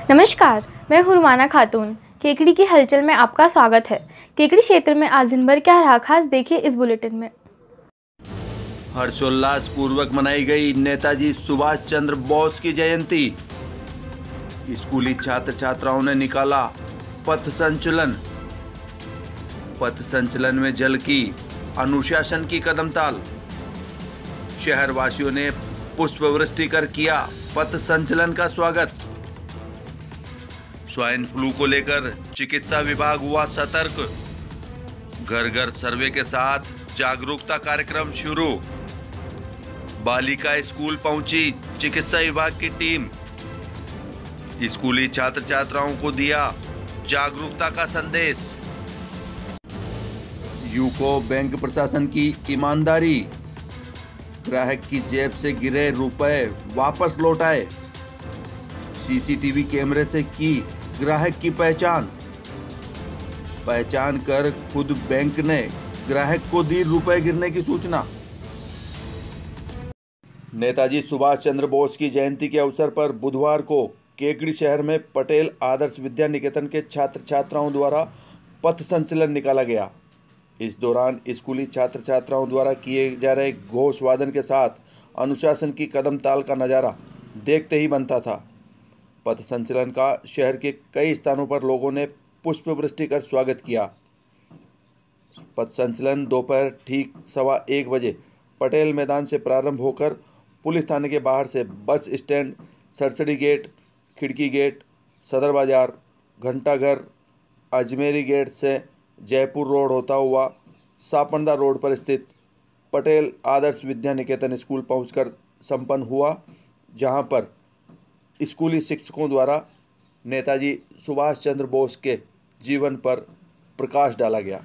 नमस्कार, मैं हुरमाना खातून। केकड़ी की हलचल में आपका स्वागत है। केकड़ी क्षेत्र में आज दिन भर क्या रहा खास, देखिए इस बुलेटिन में। हर्षोल्लास पूर्वक मनाई गई नेताजी सुभाष चंद्र बोस की जयंती। स्कूली छात्र छात्राओं ने निकाला पथ संचलन। पथ संचलन में झलकी अनुशासन की कदमताल। शहरवासियों ने पुष्पवृष्टि कर किया पथ संचलन का स्वागत। स्वाइन फ्लू को लेकर चिकित्सा विभाग हुआ सतर्क। घर घर सर्वे के साथ जागरूकता कार्यक्रम शुरू। बालिका स्कूल पहुंची चिकित्सा विभाग की टीम। स्कूली छात्र छात्राओं को दिया जागरूकता का संदेश। यूको बैंक प्रशासन की ईमानदारी। ग्राहक की जेब से गिरे रुपए वापस लौटाए। सीसीटीवी कैमरे से की ग्राहक की पहचान कर खुद बैंक ने ग्राहक को दी रुपए गिरने की सूचना। नेताजी सुभाष चंद्र बोस की जयंती के अवसर पर बुधवार को केकड़ी शहर में पटेल आदर्श विद्या निकेतन के छात्र छात्राओं द्वारा पथ संचलन निकाला गया। इस दौरान स्कूली छात्र छात्राओं द्वारा किए जा रहे घोष वादन के साथ अनुशासन की कदम ताल का नज़ारा देखते ही बनता था। पथ संचलन का शहर के कई स्थानों पर लोगों ने पुष्पवृष्टि कर स्वागत किया। पथ संचलन दोपहर ठीक 1:15 बजे पटेल मैदान से प्रारंभ होकर पुलिस थाने के बाहर से बस स्टैंड, सरसड़ी गेट, खिड़की गेट, सदर बाजार, घंटाघर, अजमेरी गेट से जयपुर रोड होता हुआ सापंदा रोड पर स्थित पटेल आदर्श विद्या निकेतन स्कूल पहुंचकर संपन्न हुआ, जहां पर स्कूली शिक्षकों द्वारा नेताजी सुभाष चंद्र बोस के जीवन पर प्रकाश डाला गया।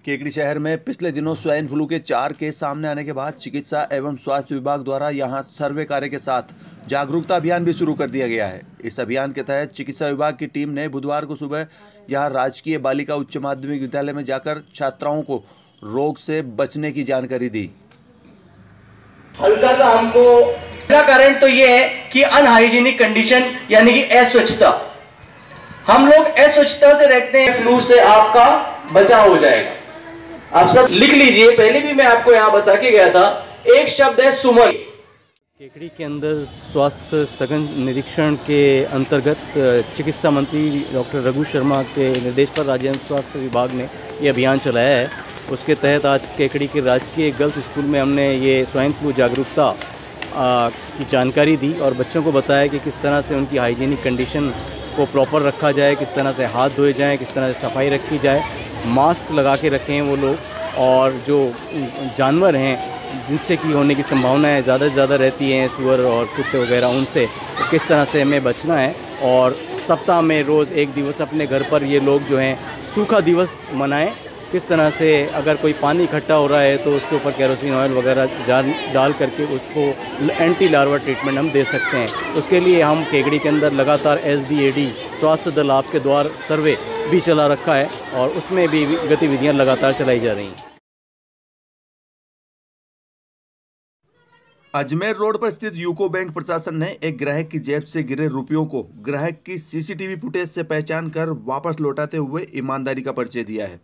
केकड़ी शहर में पिछले दिनों स्वाइन फ्लू के 4 केस सामने आने के बाद चिकित्सा एवं स्वास्थ्य विभाग द्वारा यहां सर्वे कार्य के साथ जागरूकता अभियान भी शुरू कर दिया गया है। इस अभियान के तहत चिकित्सा विभाग की टीम ने बुधवार को सुबह यहां राजकीय बालिका उच्च माध्यमिक विद्यालय में जाकर छात्राओं को रोग से बचने की जानकारी दी। हल्का सा हमको कारण तो ये है कि अनहाइजीनिक कंडीशन यानी कि अस्वच्छता। हम लोग अस्वच्छता से रहते हैं, फ्लू से आपका बचाव हो जाएगा। आप सब लिख लीजिए, पहले भी मैं आपको यहाँ बता के गया था। एक शब्द है सुमन। केकड़ी के अंदर स्वास्थ्य सघन निरीक्षण के अंतर्गत चिकित्सा मंत्री डॉक्टर रघु शर्मा के निर्देश पर राज्य स्वास्थ्य विभाग ने ये अभियान चलाया है। उसके तहत आज केकड़ी के राजकीय गर्ल्स स्कूल में हमने ये स्वाइन फ्लू जागरूकता की जानकारी दी और बच्चों को बताया कि किस तरह से उनकी हाइजीनिक कंडीशन को प्रॉपर रखा जाए, किस तरह से हाथ धोए जाएँ, किस तरह से सफाई रखी जाए, मास्क लगा के रखें वो लोग, और जो जानवर हैं जिनसे की होने की संभावनाएं ज़्यादा से ज़्यादा रहती हैं, सुअर और कुत्ते वगैरह, उनसे तो किस तरह से हमें बचना है। और सप्ताह में रोज़ एक दिवस अपने घर पर ये लोग जो हैं सूखा दिवस मनाएं। किस तरह से अगर कोई पानी इकट्ठा हो रहा है तो उसके ऊपर केरोसिन ऑयल वगैरह डाल करके उसको एंटी लार्वा ट्रीटमेंट हम दे सकते हैं। उसके लिए हम केकड़ी के अंदर लगातार SDAD स्वास्थ्य दल आपके द्वार सर्वे भी चला रखा है और उसमें भी गतिविधियां लगातार चलाई जा रही हैं। अजमेर रोड पर स्थित यूको बैंक प्रशासन ने एक ग्राहक की जेब से गिरे रुपयों को ग्राहक की सीसीटीवी फुटेज से पहचान कर वापस लौटाते हुए ईमानदारी का परिचय दिया है।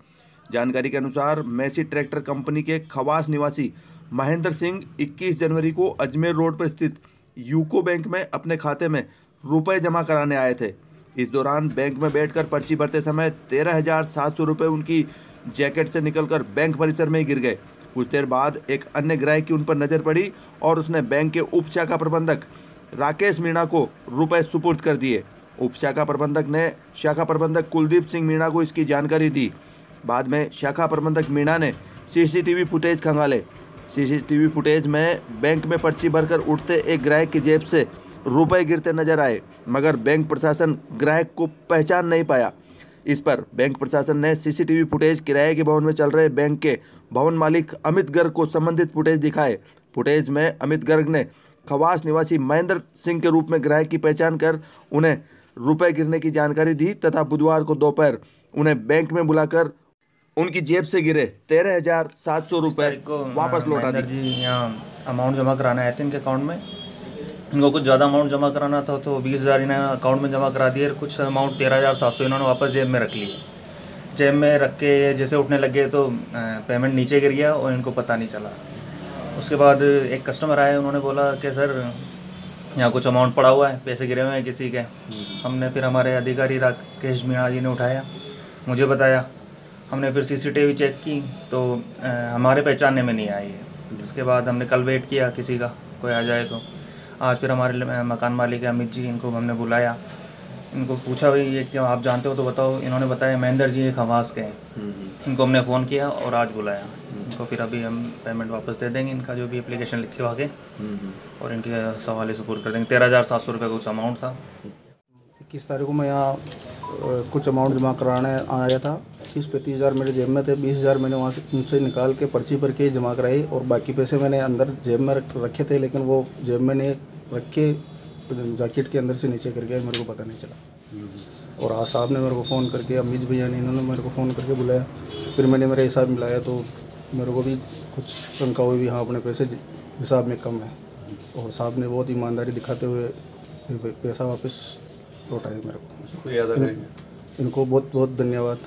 जानकारी के अनुसार मैसी ट्रैक्टर कंपनी के खवास निवासी महेंद्र सिंह 21 जनवरी को अजमेर रोड पर स्थित यूको बैंक में अपने खाते में रुपए जमा कराने आए थे। इस दौरान बैंक में बैठकर पर्ची भरते समय 13,700 रुपये उनकी जैकेट से निकलकर बैंक परिसर में ही गिर गए। कुछ देर बाद एक अन्य ग्राहक की उन पर नज़र पड़ी और उसने बैंक के उप शाखा प्रबंधक राकेश मीणा को रुपए सुपुर्द कर दिए। उप शाखा प्रबंधक ने शाखा प्रबंधक कुलदीप सिंह मीणा को इसकी जानकारी दी। बाद में शाखा प्रबंधक मीणा ने सीसीटीवी फुटेज खंगाले। सीसीटीवी फुटेज में बैंक में पर्ची भरकर उठते एक ग्राहक की जेब से रुपए गिरते नजर आए, मगर बैंक प्रशासन ग्राहक को पहचान नहीं पाया। इस पर बैंक प्रशासन ने सीसीटीवी फुटेज किराए के भवन में चल रहे बैंक के भवन मालिक अमित गर्ग को संबंधित फुटेज दिखाए। फुटेज में अमित गर्ग ने खवास निवासी महेंद्र सिंह के रूप में ग्राहक की पहचान कर उन्हें रुपए गिरने की जानकारी दी तथा बुधवार को दोपहर उन्हें बैंक में बुलाकर उनकी जेब से गिरे 13,700 रुपये वापस लौटा दिए। जी यहाँ अमाउंट जमा कराने आए थे इनके अकाउंट में। इनको कुछ ज़्यादा अमाउंट जमा कराना था तो 20,000 इन्होंने अकाउंट में जमा करा दिए। कुछ अमाउंट 13,700 इन्होंने वापस जेब में रख लिए। जेब में रख के जैसे उठने लगे तो पेमेंट नीचे गिर गया और इनको पता नहीं चला। उसके बाद एक कस्टमर आए, उन्होंने बोला कि सर यहाँ कुछ अमाउंट पड़ा हुआ है, पैसे गिरे हुए हैं किसी के। हमने फिर हमारे अधिकारी राकेश मीणा जी ने उठाया, मुझे बताया। हमने फिर सीसीटीवी चेक की तो हमारे पहचानने में नहीं आई है। इसके बाद हमने कल वेट किया किसी का कोई आ जाए तो। आज फिर हमारे मकान मालिक है अमित जी, इनको हमने बुलाया। इनको पूछा भाई ये क्यों आप जानते हो तो बताओ। इन्होंने बताया महेंद्र जी एक खवास के हैं। इनको हमने फ़ोन किया और आज बुलाया इनको। फिर अभी हम पेमेंट वापस दे देंगे, इनका जो भी एप्लीकेशन लिखे हो आगे, और इनके सवाल सुपुर्द कर देंगे। 13,700 रुपये कुछ अमाउंट था। 21 तारीख को मैं यहाँ कुछ अमाउंट जमा कराने आया था। 30-35 हज़ार मेरे जेब में थे। 20,000 मैंने वहाँ से उनसे निकाल के पर्ची भर के जमा कराई और बाकी पैसे मैंने अंदर जेब में रखे थे, लेकिन वो जेब में नहीं रख के जैकेट के अंदर से नीचे कर गया, मेरे को पता नहीं चला। और आज साहब ने मेरे को फ़ोन करके, अमित भैया ने, इन्होंने मेरे को फ़ोन करके बुलाया। फिर मैंने मेरा हिसाब मिलाया तो मेरे को भी कुछ शंका हुई भी हाँ अपने पैसे हिसाब में कम है। और साहब ने बहुत ईमानदारी दिखाते हुए पैसा वापस लौटाया मेरे को। इनको बहुत बहुत धन्यवाद।